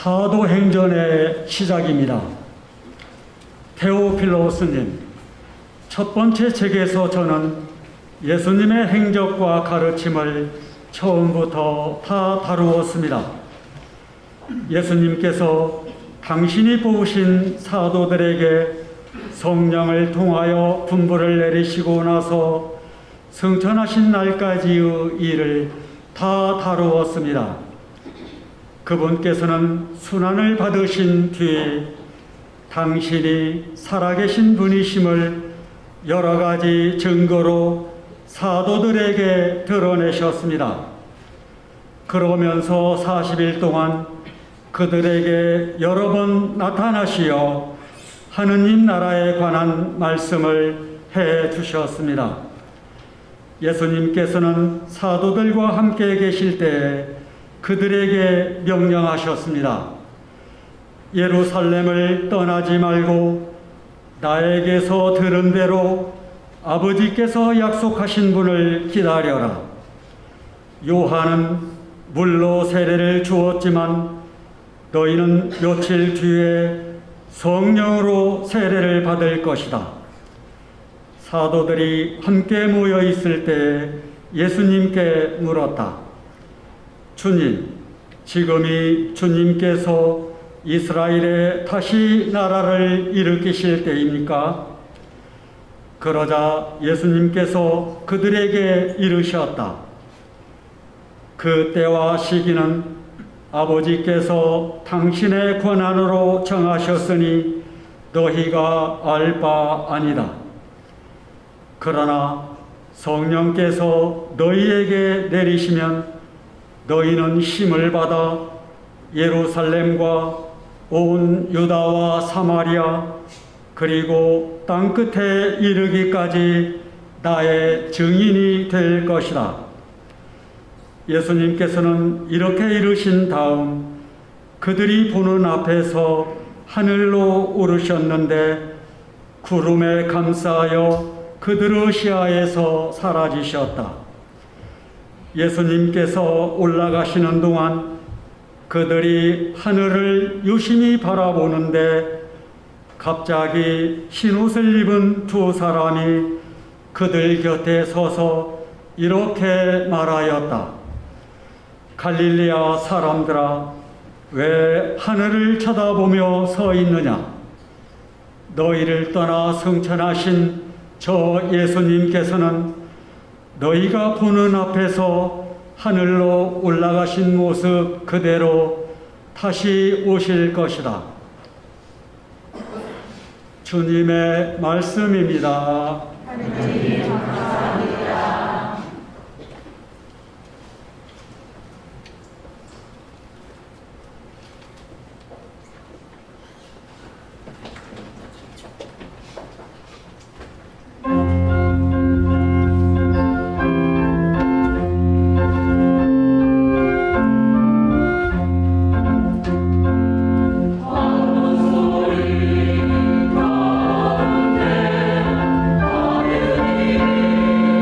사도행전의 시작입니다. 테오필로스님, 첫 번째 책에서 저는 예수님의 행적과 가르침을 처음부터 다 다루었습니다. 예수님께서 당신이 뽑으신 사도들에게 성령을 통하여 분부를 내리시고 나서 승천하신 날까지의 일을 다 다루었습니다. 그분께서는 순환을 받으신 뒤에 당신이 살아계신 분이심을 여러 가지 증거로 사도들에게 드러내셨습니다. 그러면서 40일 동안 그들에게 여러 번 나타나시어 하느님 나라에 관한 말씀을 해 주셨습니다. 예수님께서는 사도들과 함께 계실 때 그들에게 명령하셨습니다. 예루살렘을 떠나지 말고 나에게서 들은 대로 아버지께서 약속하신 분을 기다려라. 요한은 물로 세례를 주었지만 너희는 며칠 뒤에 성령으로 세례를 받을 것이다. 사도들이 함께 모여 있을 때 예수님께 물었다. 주님, 지금이 주님께서 이스라엘에 다시 나라를 일으키실 때입니까? 그러자 예수님께서 그들에게 이르셨다. 그 때와 시기는 아버지께서 당신의 권한으로 정하셨으니 너희가 알 바 아니다. 그러나 성령께서 너희에게 내리시면 너희는 힘을 받아 예루살렘과 온 유다와 사마리아 그리고 땅끝에 이르기까지 나의 증인이 될 것이다. 예수님께서는 이렇게 이르신 다음 그들이 보는 앞에서 하늘로 오르셨는데 구름에 감싸여 그들의 시야에서 사라지셨다. 예수님께서 올라가시는 동안 그들이 하늘을 유심히 바라보는데 갑자기 흰옷을 입은 두 사람이 그들 곁에 서서 이렇게 말하였다. 갈릴리아 사람들아, 왜 하늘을 쳐다보며 서 있느냐? 너희를 떠나 승천하신 저 예수님께서는 너희가 보는 앞에서 하늘로 올라가신 모습 그대로 다시 오실 것이다. 주님의 말씀입니다. 하느님 감사합니다. 소리 가운데 하느님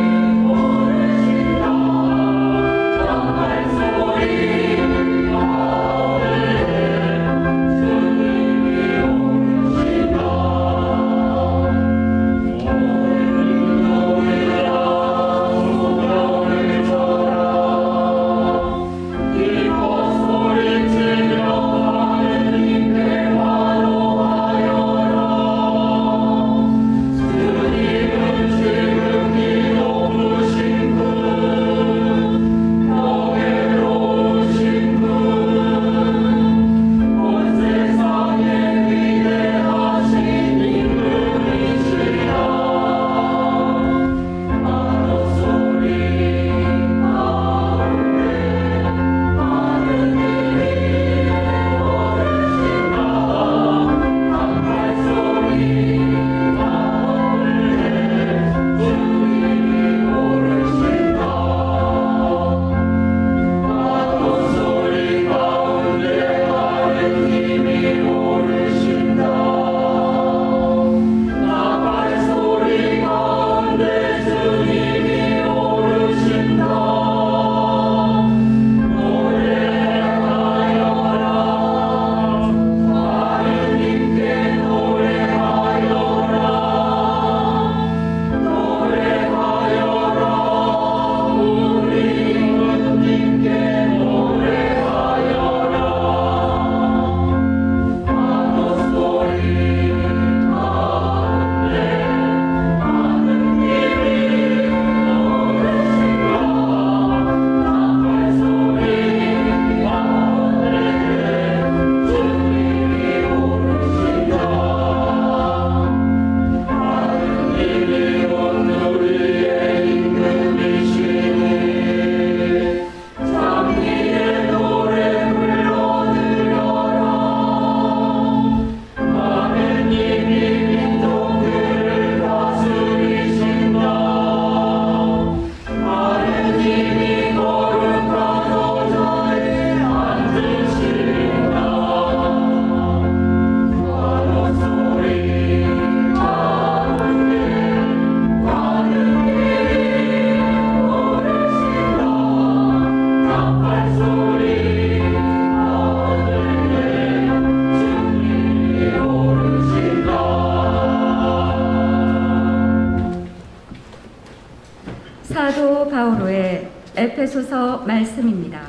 사도 바오로의 에페소서 말씀입니다.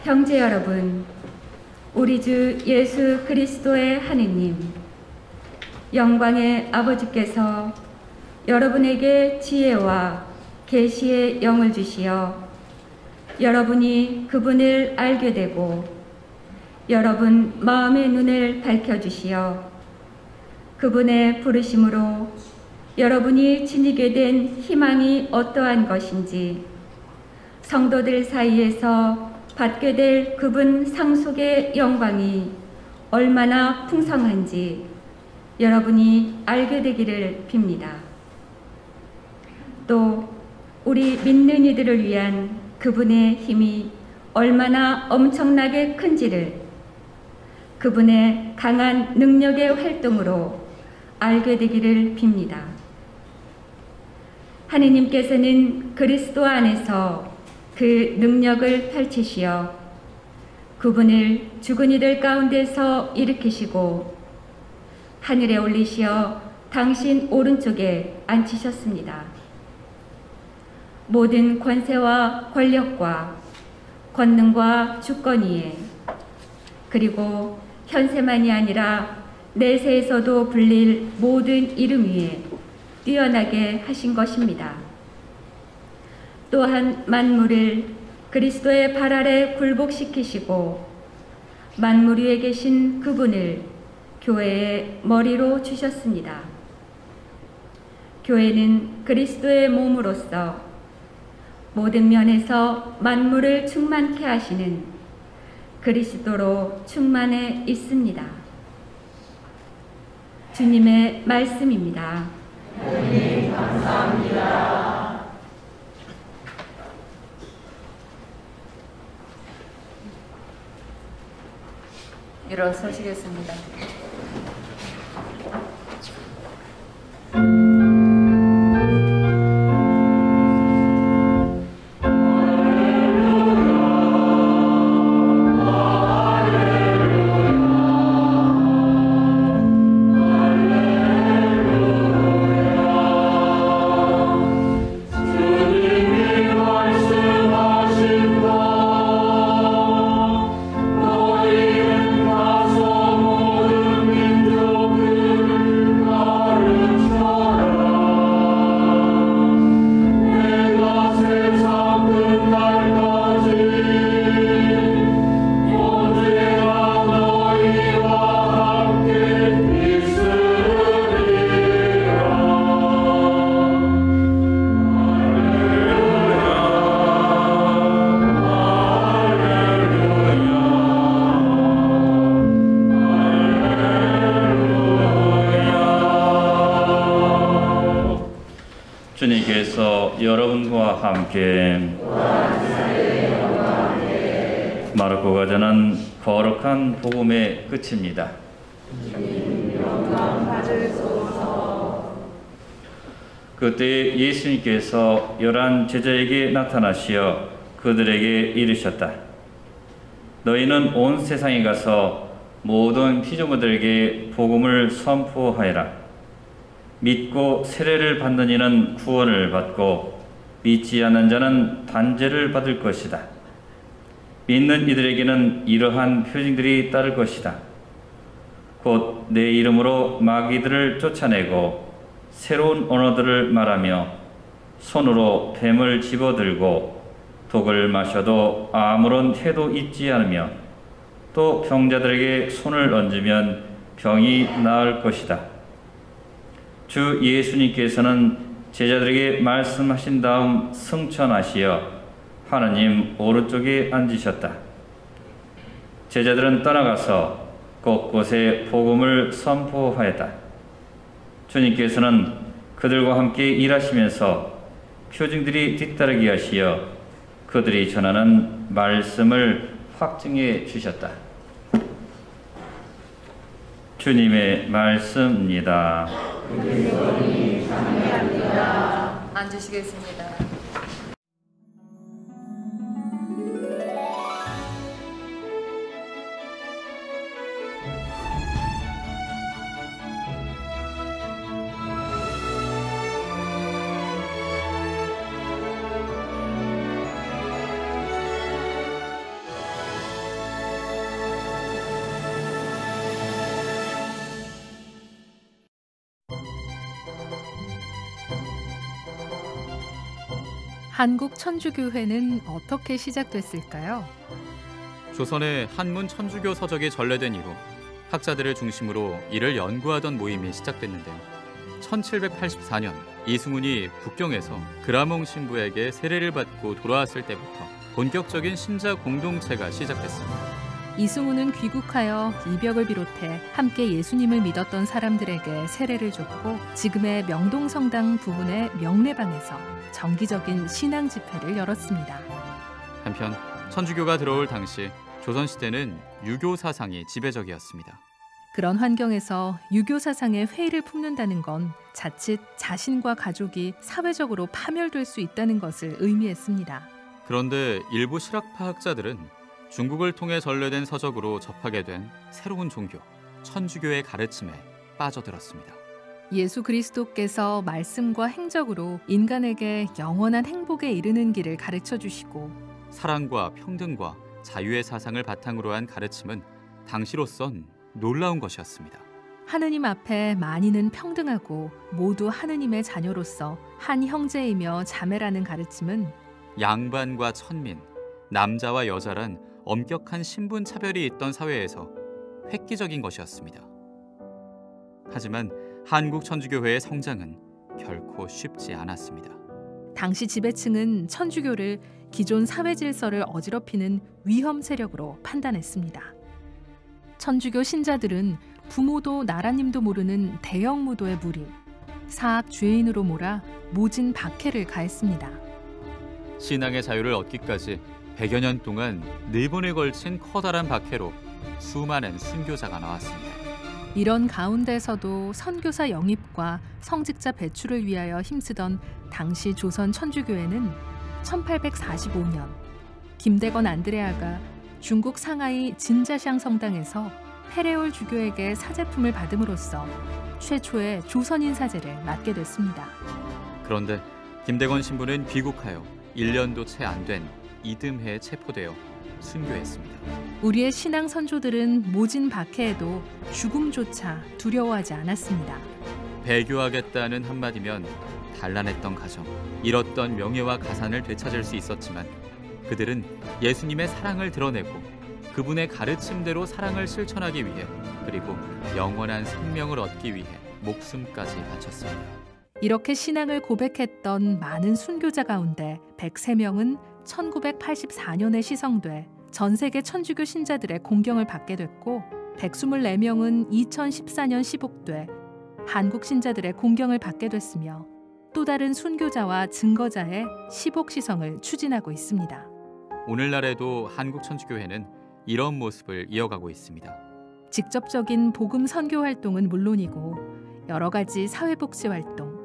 형제 여러분, 우리 주 예수 그리스도의 하느님, 영광의 아버지께서 여러분에게 지혜와 계시의 영을 주시어 여러분이 그분을 알게 되고 여러분 마음의 눈을 밝혀주시어 그분의 부르심으로 여러분이 지니게 된 희망이 어떠한 것인지 성도들 사이에서 받게 될 그분 상속의 영광이 얼마나 풍성한지 여러분이 알게 되기를 빕니다. 또 우리 믿는 이들을 위한 그분의 힘이 얼마나 엄청나게 큰지를 그분의 강한 능력의 활동으로 알게 되기를 빕니다. 하느님께서는 그리스도 안에서 그 능력을 펼치시어 그분을 죽은 이들 가운데서 일으키시고 하늘에 올리시어 당신 오른쪽에 앉히셨습니다. 모든 권세와 권력과 권능과 주권위에 그리고 현세만이 아니라 내세에서도 불릴 모든 이름 위에 뛰어나게 하신 것입니다. 또한 만물을 그리스도의 발 아래 굴복시키시고 만물 위에 계신 그분을 교회의 머리로 주셨습니다. 교회는 그리스도의 몸으로서 모든 면에서 만물을 충만케 하시는 그리스도로 충만해 있습니다. 주님의 말씀입니다. 주님 감사합니다. 일어서시겠습니다. 주님께서 여러분과 함께 마르코가 전한 거룩한 복음의 끝입니다. 그때 예수님께서 11 제자에게 나타나시어 그들에게 이르셨다. 너희는 온 세상에 가서 모든 피조물들에게 복음을 선포하여라. 믿고 세례를 받는 이는 구원을 받고 믿지 않는 자는 단죄를 받을 것이다. 믿는 이들에게는 이러한 표징들이 따를 것이다. 곧 내 이름으로 마귀들을 쫓아내고 새로운 언어들을 말하며 손으로 뱀을 집어들고 독을 마셔도 아무런 해도 있지 않으며 또 병자들에게 손을 얹으면 병이 나을 것이다. 주 예수님께서는 제자들에게 말씀하신 다음 승천하시어 하느님 오른쪽에 앉으셨다. 제자들은 떠나가서 곳곳에 복음을 선포하였다. 주님께서는 그들과 함께 일하시면서 표징들이 뒤따르게 하시어 그들이 전하는 말씀을 확증해 주셨다. 주님의 말씀입니다. 앉으시겠습니다. 한국 천주교회는 어떻게 시작됐을까요? 조선의 한문 천주교 서적이 전래된 이후 학자들을 중심으로 이를 연구하던 모임이 시작됐는데요. 1784년 이승훈이 북경에서 그라몽 신부에게 세례를 받고 돌아왔을 때부터 본격적인 신자 공동체가 시작됐습니다. 이승훈은 귀국하여 이벽을 비롯해 함께 예수님을 믿었던 사람들에게 세례를 줬고 지금의 명동성당 부근의 명례방에서 정기적인 신앙 집회를 열었습니다. 한편 천주교가 들어올 당시 조선시대는 유교 사상이 지배적이었습니다. 그런 환경에서 유교 사상에 회의를 품는다는 건 자칫 자신과 가족이 사회적으로 파멸될 수 있다는 것을 의미했습니다. 그런데 일부 실학파 학자들은 중국을 통해 전래된 서적으로 접하게 된 새로운 종교, 천주교의 가르침에 빠져들었습니다. 예수 그리스도께서 말씀과 행적으로 인간에게 영원한 행복에 이르는 길을 가르쳐 주시고 사랑과 평등과 자유의 사상을 바탕으로 한 가르침은 당시로선 놀라운 것이었습니다. 하느님 앞에 만인은 평등하고 모두 하느님의 자녀로서 한 형제이며 자매라는 가르침은 양반과 천민, 남자와 여자란 엄격한 신분 차별이 있던 사회에서 획기적인 것이었습니다. 하지만 한국 천주교회의 성장은 결코 쉽지 않았습니다. 당시 지배층은 천주교를 기존 사회 질서를 어지럽히는 위험 세력으로 판단했습니다. 천주교 신자들은 부모도 나라님도 모르는 대형 무도의 무리, 사학 죄인으로 몰아 모진 박해를 가했습니다. 신앙의 자유를 얻기까지 100여 년 동안 4번에 걸친 커다란 박해로 수많은 순교자가 나왔습니다. 이런 가운데서도 선교사 영입과 성직자 배출을 위하여 힘쓰던 당시 조선 천주교회는 1845년 김대건 안드레아가 중국 상하이 진자샹 성당에서 페레올 주교에게 사제품을 받음으로써 최초의 조선인 사제를 맡게 됐습니다. 그런데 김대건 신부는 귀국하여 1년도 채 안 된 이듬해에 체포되어 순교했습니다. 우리의 신앙 선조들은 모진 박해에도 죽음조차 두려워하지 않았습니다. 배교하겠다는 한마디면 단란했던 가정, 잃었던 명예와 가산을 되찾을 수 있었지만 그들은 예수님의 사랑을 드러내고 그분의 가르침대로 사랑을 실천하기 위해 그리고 영원한 생명을 얻기 위해 목숨까지 바쳤습니다. 이렇게 신앙을 고백했던 많은 순교자 가운데 103명은 1984년에 시성돼 전 세계 천주교 신자들의 공경을 받게 됐고 124명은 2014년 시복돼 한국 신자들의 공경을 받게 됐으며 또 다른 순교자와 증거자의 시복 시성을 추진하고 있습니다. 오늘날에도 한국 천주교회는 이런 모습을 이어가고 있습니다. 직접적인 복음 선교 활동은 물론이고 여러 가지 사회복지 활동,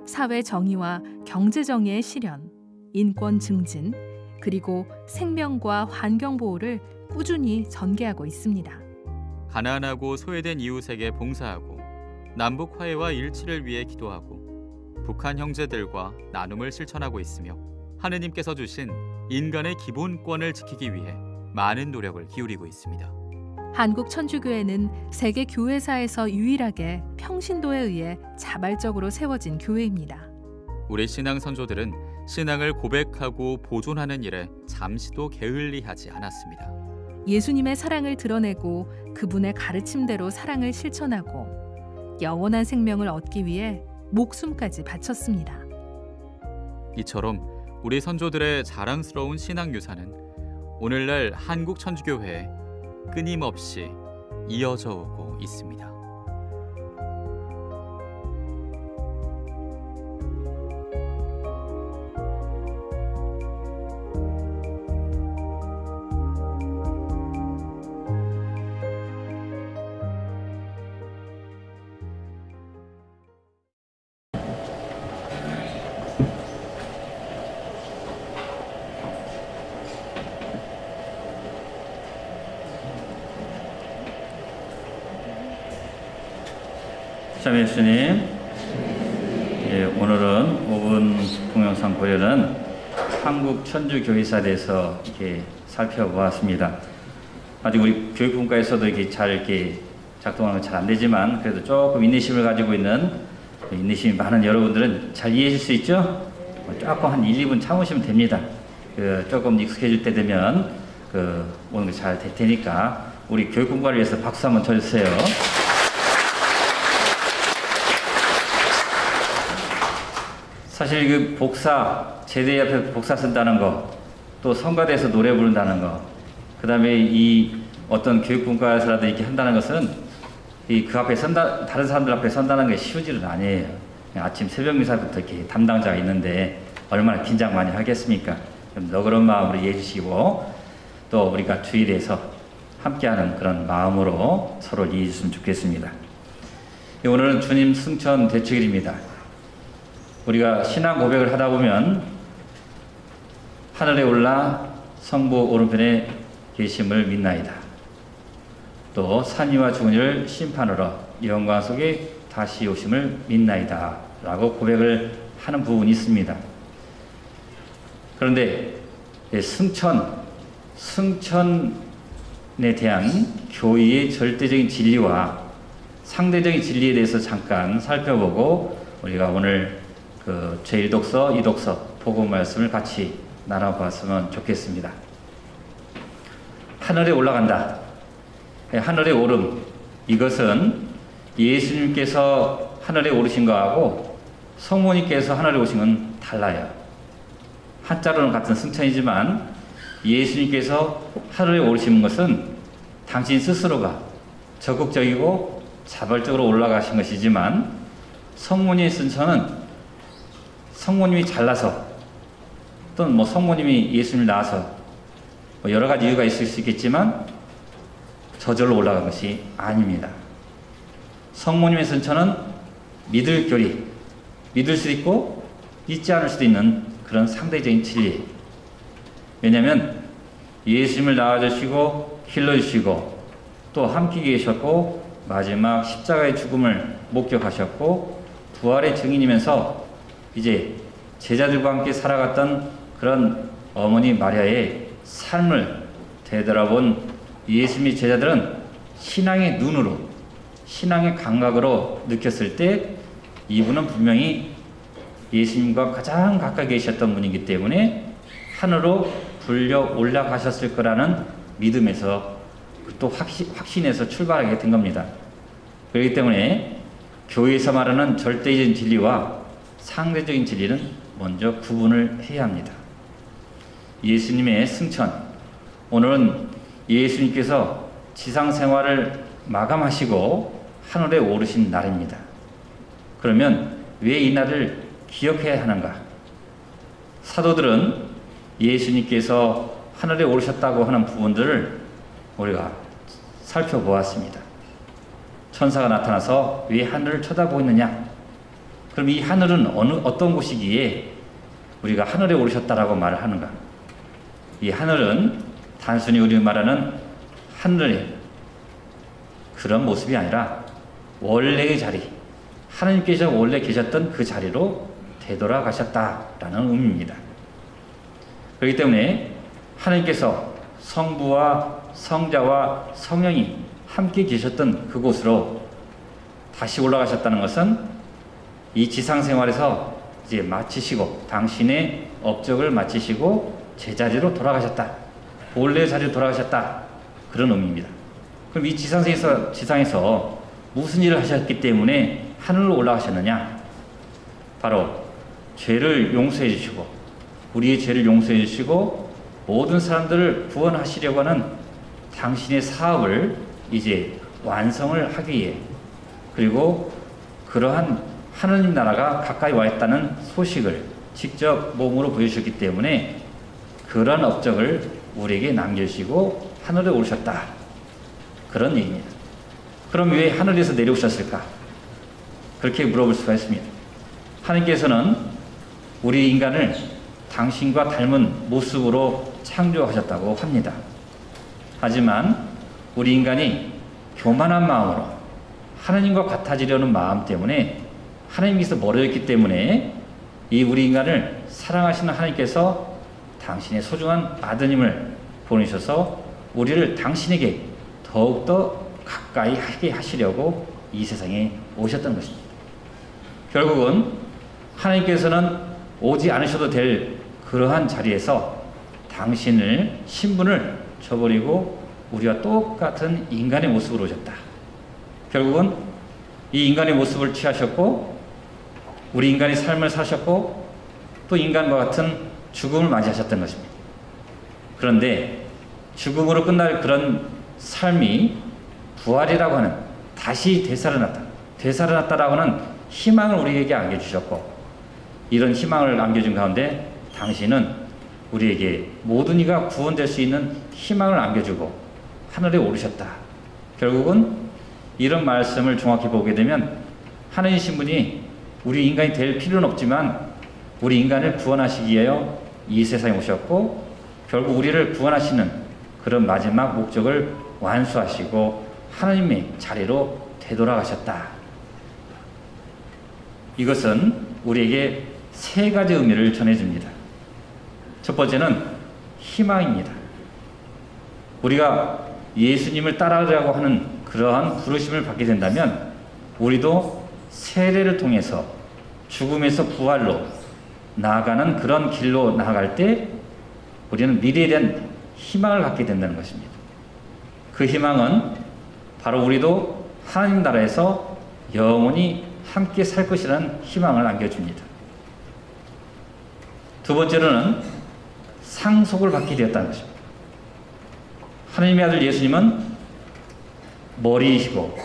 사회 정의와 경제 정의의 실현, 인권 증진, 그리고 생명과 환경 보호를 꾸준히 전개하고 있습니다. 가난하고 소외된 이웃에게 봉사하고 남북 화해와 일치를 위해 기도하고 북한 형제들과 나눔을 실천하고 있으며 하느님께서 주신 인간의 기본권을 지키기 위해 많은 노력을 기울이고 있습니다. 한국 천주교회는 세계 교회사에서 유일하게 평신도에 의해 자발적으로 세워진 교회입니다. 우리 신앙 선조들은 신앙을 고백하고 보존하는 일에 잠시도 게을리하지 않았습니다. 예수님의 사랑을 드러내고 그분의 가르침대로 사랑을 실천하고 영원한 생명을 얻기 위해 목숨까지 바쳤습니다. 이처럼 우리 선조들의 자랑스러운 신앙 유산은 오늘날 한국 천주교회에 끊임없이 이어져 오고 있습니다. 참 예수님, 오늘은 5분 동영상 고려는 한국 천주교회사에 대해서 이렇게 살펴보았습니다. 아직 우리 교육분과에서도 이게 잘 이렇게 작동하는 건 잘 안 되지만 그래도 조금 인내심을 가지고 있는 인내심이 많은 여러분들은 잘 이해해 줄 수 있죠? 조금 한 1, 2분 참으시면 됩니다. 조금 익숙해질 때 되면 오는 게 잘 될 테니까 우리 교육공부를 위해서 박수 한번 쳐주세요. 사실 그 복사, 제대 앞에 복사 쓴다는 거, 또 성가대에서 노래 부른다는 거, 그 다음에 이 어떤 교육분과에서라도 이렇게 한다는 것은 그 앞에 다른 사람들 앞에 선다는 게 쉬운 일은 아니에요. 아침 새벽 미사부터 이렇게 담당자가 있는데 얼마나 긴장 많이 하겠습니까? 좀 너그러운 마음으로 이해해 주시고 또 우리가 주일에서 함께하는 그런 마음으로 서로 이해해 주시면 좋겠습니다. 오늘은 주님 승천 대축일입니다. 우리가 신앙 고백을 하다 보면 하늘에 올라 성부 오른편에 계심을 믿나이다. 또 산이와 죽은 이를 심판하러 영광 속에 다시 오심을 믿나이다 라고 고백을 하는 부분이 있습니다. 그런데 승천에 대한 교리의 절대적인 진리와 상대적인 진리에 대해서 잠깐 살펴보고 우리가 오늘 제1독서, 2독서 복음 말씀을 같이 나눠봤으면 좋겠습니다. 하늘에 올라간다. 하늘에 오름, 이것은 예수님께서 하늘에 오르신 거하고 성모님께서 하늘에 오신 건 달라요. 한자로는 같은 승천이지만 예수님께서 하늘에 오르신 것은 당신 스스로가 적극적이고 자발적으로 올라가신 것이지만 성모님의 승천은 성모님이 잘나서 또는 성모님이 예수님을 낳아서 여러 가지 이유가 있을 수 있겠지만 저절로 올라간 것이 아닙니다. 성모님의 승천은 믿을 교리, 믿을 수 있고 믿지 않을 수도 있는 그런 상대적인 진리. 왜냐하면 예수님을 낳아주시고 길러주시고 또 함께 계셨고 마지막 십자가의 죽음을 목격하셨고 부활의 증인이면서 이제 제자들과 함께 살아갔던 그런 어머니 마리아의 삶을 되돌아본 예수님의 제자들은 신앙의 눈으로, 신앙의 감각으로 느꼈을 때 이분은 분명히 예수님과 가장 가까이 계셨던 분이기 때문에 하늘로 불려 올라가셨을 거라는 믿음에서 또 확신에서 출발하게 된 겁니다. 그렇기 때문에 교회에서 말하는 절대적인 진리와 상대적인 진리는 먼저 구분을 해야 합니다. 예수님의 승천, 오늘은 예수님께서 지상 생활을 마감하시고 하늘에 오르신 날입니다. 그러면 왜 이 날을 기억해야 하는가? 사도들은 예수님께서 하늘에 오르셨다고 하는 부분들을 우리가 살펴보았습니다. 천사가 나타나서 왜 하늘을 쳐다보고 있느냐? 그럼 이 하늘은 어떤 곳이기에 우리가 하늘에 오르셨다라고 말을 하는가? 이 하늘은 단순히 우리가 말하는 하늘의 그런 모습이 아니라 원래의 자리, 하나님께서 원래 계셨던 그 자리로 되돌아가셨다라는 의미입니다. 그렇기 때문에 하나님께서 성부와 성자와 성령이 함께 계셨던 그곳으로 다시 올라가셨다는 것은 이 지상생활에서 이제 마치시고 당신의 업적을 마치시고 제자리로 돌아가셨다. 본래 자리로 돌아가셨다. 그런 의미입니다. 그럼 이 지상에서 무슨 일을 하셨기 때문에 하늘로 올라가셨느냐? 바로 죄를 용서해 주시고 우리의 죄를 용서해 주시고 모든 사람들을 구원하시려고 하는 당신의 사업을 이제 완성을 하기 위해 그리고 그러한 하느님 나라가 가까이 와 있다는 소식을 직접 몸으로 보여주셨기 때문에 그런 업적을 우리에게 남겨주시고 하늘에 오르셨다. 그런 얘기입니다. 그럼 왜 하늘에서 내려오셨을까? 그렇게 물어볼 수가 있습니다. 하나님께서는 우리 인간을 당신과 닮은 모습으로 창조하셨다고 합니다. 하지만 우리 인간이 교만한 마음으로 하나님과 같아지려는 마음 때문에 하나님께서 멀어졌기 때문에 이 우리 인간을 사랑하시는 하나님께서 당신의 소중한 아드님을 보내셔서 우리를 당신에게 더욱더 가까이 하게 하시려고 이 세상에 오셨던 것입니다. 결국은 하나님께서는 오지 않으셔도 될 그러한 자리에서 당신을 신분을 저버리고 우리와 똑같은 인간의 모습으로 오셨다. 결국은 이 인간의 모습을 취하셨고 우리 인간의 삶을 사셨고 또 인간과 같은 죽음을 맞이하셨던 것입니다. 그런데 죽음으로 끝날 그런 삶이 부활이라고 하는 다시 되살아났다라고 하는 희망을 우리에게 안겨주셨고 이런 희망을 안겨준 가운데 당신은 우리에게 모든 이가 구원될 수 있는 희망을 안겨주고 하늘에 오르셨다. 결국은 이런 말씀을 종합해 보게 되면 하나님 신분이 우리 인간이 될 필요는 없지만 우리 인간을 구원하시기 위하여 이 세상에 오셨고 결국 우리를 구원하시는 그런 마지막 목적을 완수하시고 하나님의 자리로 되돌아가셨다. 이것은 우리에게 세 가지 의미를 전해줍니다. 첫 번째는 희망입니다. 우리가 예수님을 따라가려고 하는 그러한 부르심을 받게 된다면 우리도 세례를 통해서 죽음에서 부활로 나아가는 그런 길로 나아갈 때 우리는 미래에 대한 희망을 갖게 된다는 것입니다. 그 희망은 바로 우리도 하나님 나라에서 영원히 함께 살 것이라는 희망을 안겨줍니다. 두 번째로는 상속을 받게 되었다는 것입니다. 하나님의 아들 예수님은 머리이시고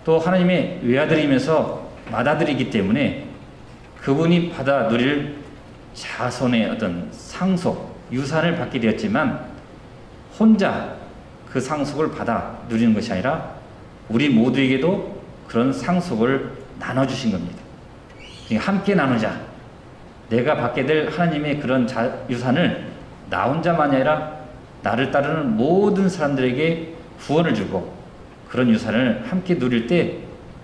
또 하나님의 외아들이면서 맏아들이기 때문에 그분이 받아 누릴 자손의 어떤 상속, 유산을 받게 되었지만 혼자 그 상속을 받아 누리는 것이 아니라 우리 모두에게도 그런 상속을 나눠주신 겁니다. 그러니까 함께 나누자. 내가 받게 될 하나님의 그런 유산을 나 혼자만이 아니라 나를 따르는 모든 사람들에게 구원을 주고 그런 유산을 함께 누릴 때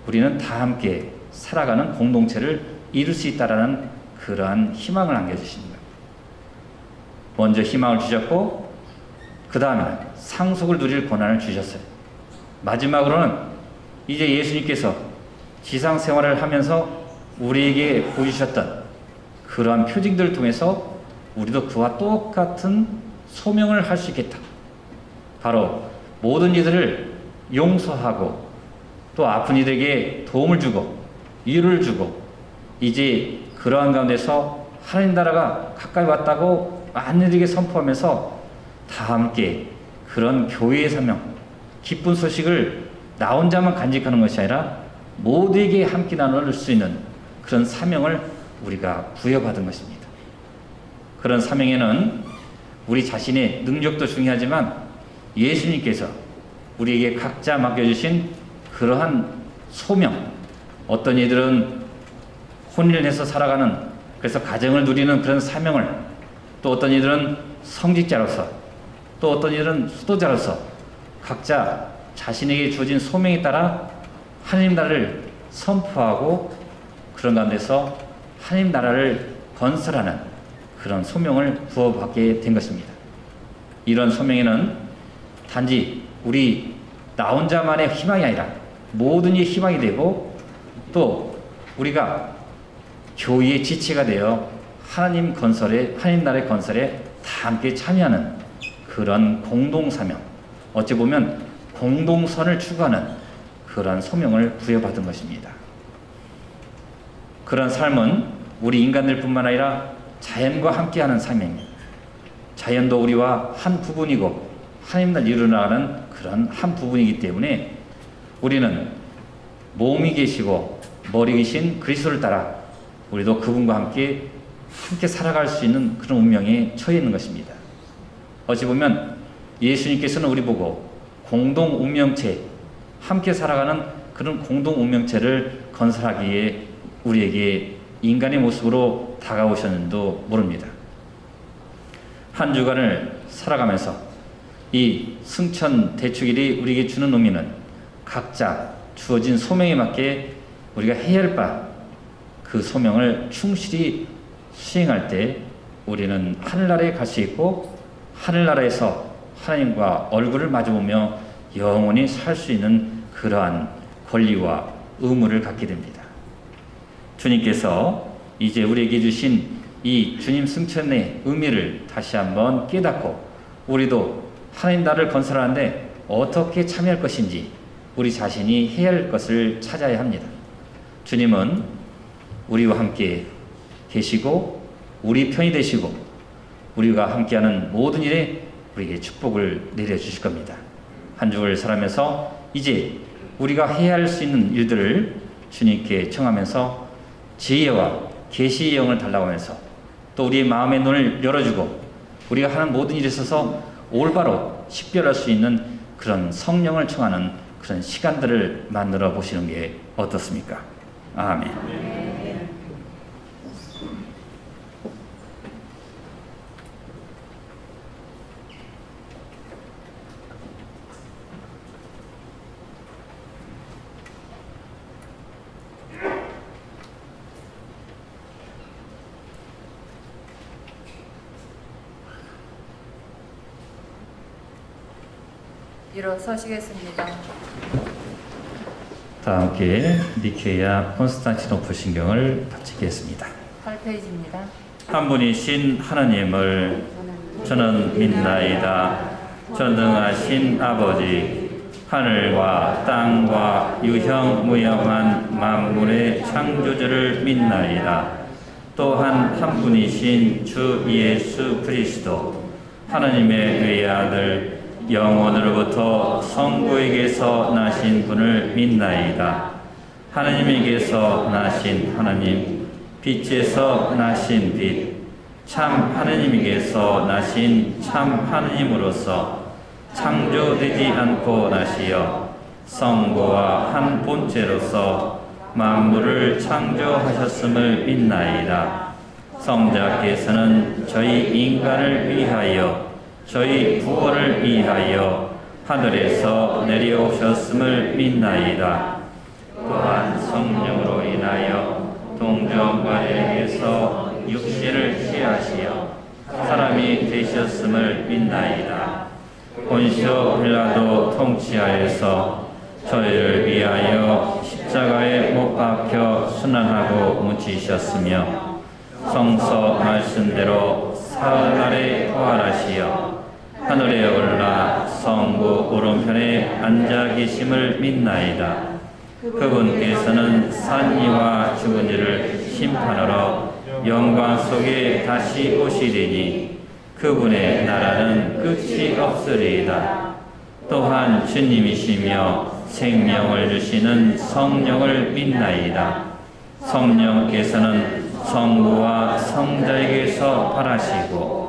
우리는 다 함께 살아가는 공동체를 이룰 수 있다라는 그러한 희망을 안겨주십니다. 먼저 희망을 주셨고 그 다음에 상속을 누릴 권한을 주셨어요. 마지막으로는 이제 예수님께서 지상 생활을 하면서 우리에게 보여주셨던 그러한 표징들을 통해서 우리도 그와 똑같은 소명을 할 수 있겠다. 바로 모든 이들을 용서하고 또 아픈 이들에게 도움을 주고 위로를 주고 이제 그러한 가운데서 하나님 나라가 가까이 왔다고 많은 이들에게 선포하면서 다 함께 그런 교회의 사명, 기쁜 소식을 나 혼자만 간직하는 것이 아니라 모두에게 함께 나눌 수 있는 그런 사명을 우리가 부여받은 것입니다. 그런 사명에는 우리 자신의 능력도 중요하지만 예수님께서 우리에게 각자 맡겨주신 그러한 소명, 어떤 이들은 혼인을 해서 살아가는 그래서 가정을 누리는 그런 사명을 또 어떤 이들은 성직자로서 또 어떤 이들은 수도자로서 각자 자신에게 주어진 소명에 따라 하나님 나라를 선포하고 그런 가운데서 하나님 나라를 건설하는 그런 소명을 부어받게 된 것입니다. 이런 소명에는 단지 우리 나 혼자만의 희망이 아니라 모든 이의 희망이 되고 또 우리가 교회의 지체가 되어 하나님 나라의 건설에 다 함께 참여하는 그런 공동사명, 어찌 보면 공동선을 추구하는 그런 소명을 부여받은 것입니다. 그런 삶은 우리 인간들뿐만 아니라 자연과 함께하는 사명입니다. 자연도 우리와 한 부분이고 하나님 나라를 이루어나가는 그런 한 부분이기 때문에 우리는 몸이 계시고 머리이신 그리스도를 따라 우리도 그분과 함께 살아갈 수 있는 그런 운명에 처해 있는 것입니다. 어찌 보면 예수님께서는 우리 보고 공동 운명체, 함께 살아가는 그런 공동 운명체를 건설하기에 우리에게 인간의 모습으로 다가오셨는지도 모릅니다. 한 주간을 살아가면서 이 승천 대축일이 우리에게 주는 의미는 각자 주어진 소명에 맞게 우리가 해야 할 바 그 소명을 충실히 수행할 때 우리는 하늘나라에 갈 수 있고 하늘나라에서 하나님과 얼굴을 마주보며 영원히 살 수 있는 그러한 권리와 의무를 갖게 됩니다. 주님께서 이제 우리에게 주신 이 주님 승천의 의미를 다시 한번 깨닫고 우리도 하나님 나라를 건설하는데 어떻게 참여할 것인지 우리 자신이 해야 할 것을 찾아야 합니다. 주님은 우리와 함께 계시고 우리 편이 되시고 우리가 함께하는 모든 일에 우리에게 축복을 내려주실 겁니다. 한 주를 살아면서 이제 우리가 해야 할 수 있는 일들을 주님께 청하면서 지혜와 계시의 영을 달라고 하면서 또 우리의 마음의 눈을 열어주고 우리가 하는 모든 일에 있어서 올바로 식별할 수 있는 그런 성령을 청하는 그런 시간들을 만들어 보시는 게 어떻습니까? 아멘. 일어서시겠습니다. 다 함께 니케야 콘스탄티노플 신경을 바치겠습니다. 8페이지입니다. 한 분이신 하나님을 저는 믿나이다. 전능하신 아버지, 하늘과 땅과 유형무형한 만물의 창조주를 믿나이다. 또한 한 분이신 주 예수 그리스도, 하나님의 외아들, 영원으로부터 성부에게서 나신 분을 믿나이다. 하나님에게서 나신 하나님, 빛에서 나신 빛, 참 하나님에게서 나신 참 하나님으로서 창조되지 않고 나시어 성부와 한 본체로서 만물을 창조하셨음을 믿나이다. 성자께서는 저희 인간을 위하여 저희 구원을 위하여 하늘에서 내려오셨음을 믿나이다. 또한 성령으로 인하여 동정관에게서 육신을 취하시어 사람이 되셨음을 믿나이다. 본시오 빌라도 통치하에서 저희를 위하여 십자가에 못 박혀 순환하고 묻히셨으며 성서 말씀대로 사흘날에 부활하시어 하늘에 올라 성부 오른편에 앉아 계심을 믿나이다. 그분께서는 산 이와 죽은 이를 심판하러 영광 속에 다시 오시리니 그분의 나라는 끝이 없으리이다. 또한 주님이시며 생명을 주시는 성령을 믿나이다. 성령께서는 성부와 성자에게서 발하시고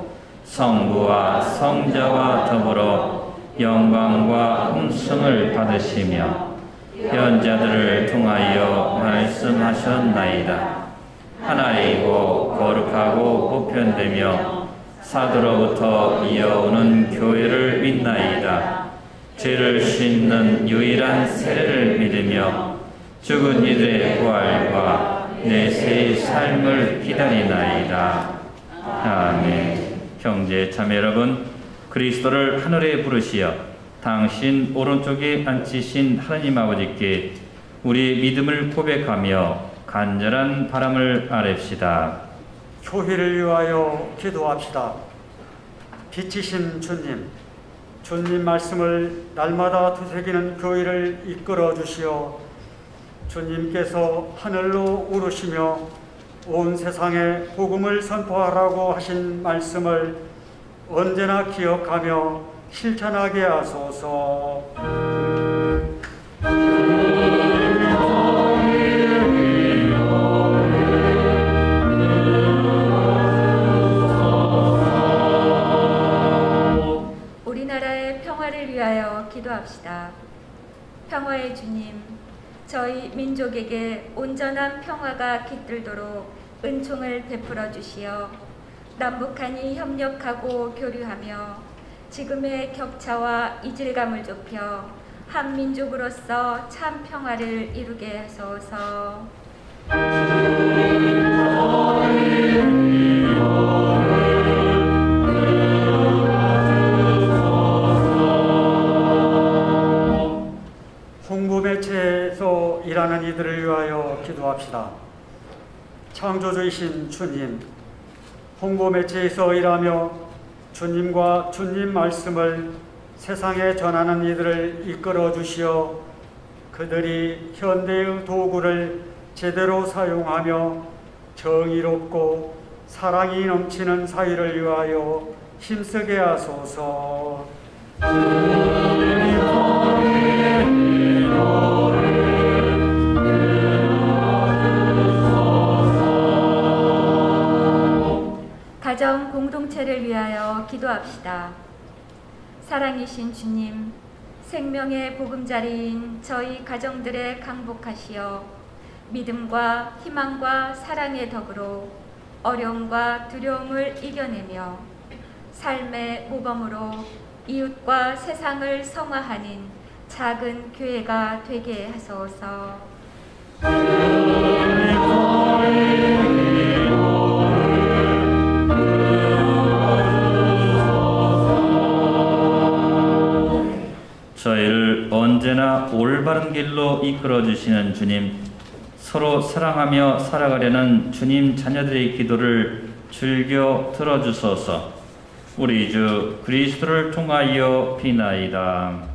성부와 성자와 더불어 영광과 음성을 받으시며 현자들을 통하여 말씀하셨나이다. 하나이고 거룩하고 보편되며 사도로부터 이어오는 교회를 믿나이다. 죄를 씻는 유일한 세례를 믿으며 죽은 이들의 부활과 내세의 삶을 기다리나이다. 아멘. 형제 자매 여러분, 그리스도를 하늘에 부르시어 당신 오른쪽에 앉히신 하나님 아버지께 우리의 믿음을 고백하며 간절한 바람을 아뢰시다. 교회를 위하여 기도합시다. 빛이신 주님, 주님 말씀을 날마다 되새기는 교회를 이끌어 주시어 주님께서 하늘로 오르시며 온 세상에 복음을 선포하라고 하신 말씀을 언제나 기억하며 실천하게 하소서. 우리나라의 평화를 위하여 기도합시다. 평화의 주님, 저희 민족에게 온전한 평화가 깃들도록 은총을 베풀어 주시어 남북한이 협력하고 교류하며 지금의 격차와 이질감을 좁혀 한 민족으로서 참 평화를 이루게 하소서. 홍보 매체에서 일하는 이들을 위하여 기도합시다. 창조주이신 주님, 홍보 매체에서 일하며 주님과 주님 말씀을 세상에 전하는 이들을 이끌어 주시어 그들이 현대의 도구를 제대로 사용하며 정의롭고 사랑이 넘치는 사회를 위하여 힘쓰게 하소서. 가정 공동체를 위하여 기도합시다. 사랑이신 주님, 생명의 보금자리인 저희 가정들에 강복하시어 믿음과 희망과 사랑의 덕으로 어려움과 두려움을 이겨내며 삶의 모범으로 이웃과 세상을 성화하는 작은 교회가 되게 하소서. 저희를 언제나 올바른 길로 이끌어 주시는 주님, 서로 사랑하며 살아가려는 주님 자녀들의 기도를 즐겨 들어주소서. 우리 주 그리스도를 통하여 비나이다.